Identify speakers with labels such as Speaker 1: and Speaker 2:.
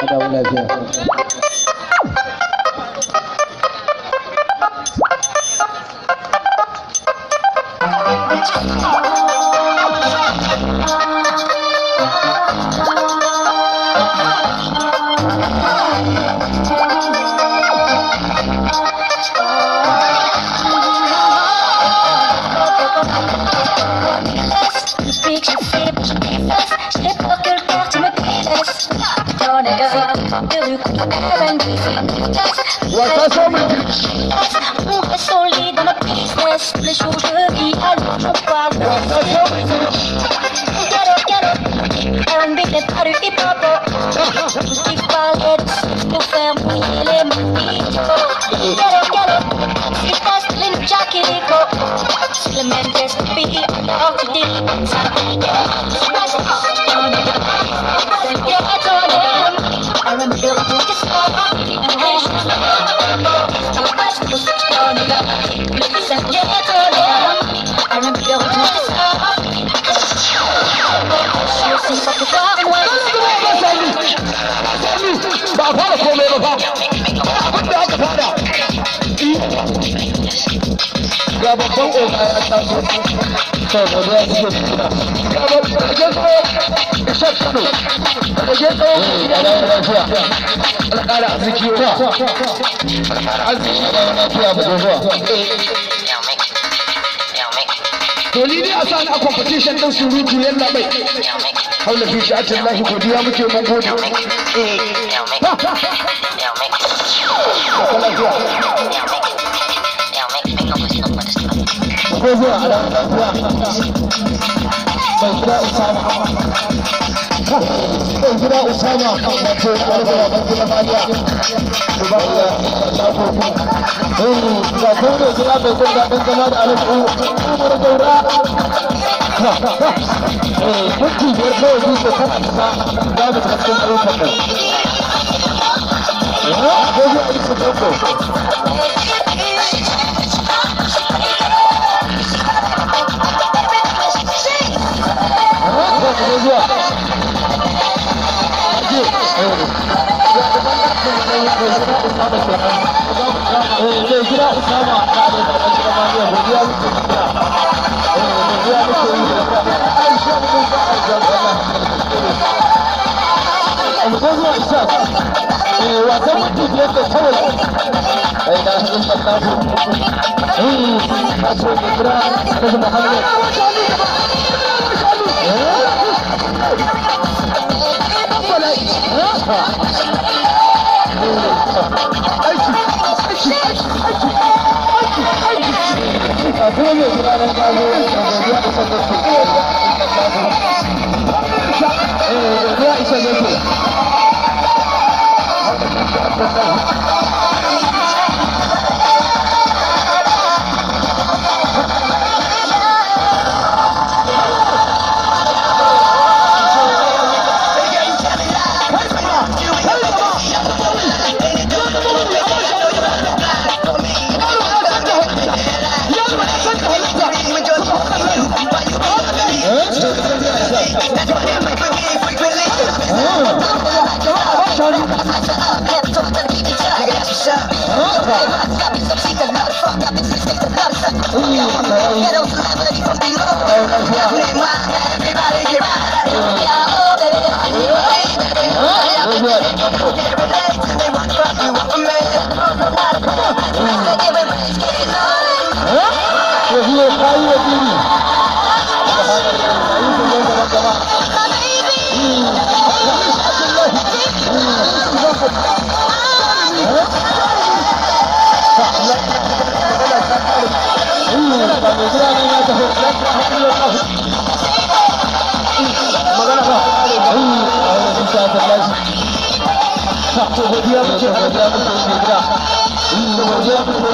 Speaker 1: dawo lafiya.
Speaker 2: On reste solide dans notre business. Les jours de vie, alors on parle. R&B n'est pas du hip-hop. Tout ce qu'il fallait pour faire briller les mojitos. Il passe les jackilico. C'est le même geste de vie. Alors tu dis, ça va. I remember the song.
Speaker 1: Ba fara komai ba fa. Wanda aka fara. Ga babban oga ya taso. To da ya ce ga babban Ishaq Kano. Da ke tsawo ya da lafiya. Alƙara arziki wa. Arziki da lafiya ba zuwa. To ni dai a sani a competition ɗin surutu yalla bai. Haula fi sha'atin lahi godiya muke mun gode. Ko zuwa a ran lafiya. Bai gida Usama. Bai gida Usama wato alƙara ban gida Maliya. Ba Allah ta kofi. Ga kone gida bai jin daɗin zama da alaƙu. Umar Gaura. Minti biyar kawai zuwa tana isa za mu cikin ayyukan nan. Ko zuwa ayyukan boko. Ko zuwa. Zai gida Usama ta da ɗan gida Mariya godiya muke gida. Godiya muke yi da Aisha mun ba a zama. Ko zuwa Ishaq. Wasan mutum biyar da kawai. Bai da hannun tattafu. Kaso mai kira da Muhammad. Akwai ranar gano da godiya isa da su godiya isa da su godiya muke godiya muke gida. Godiya muke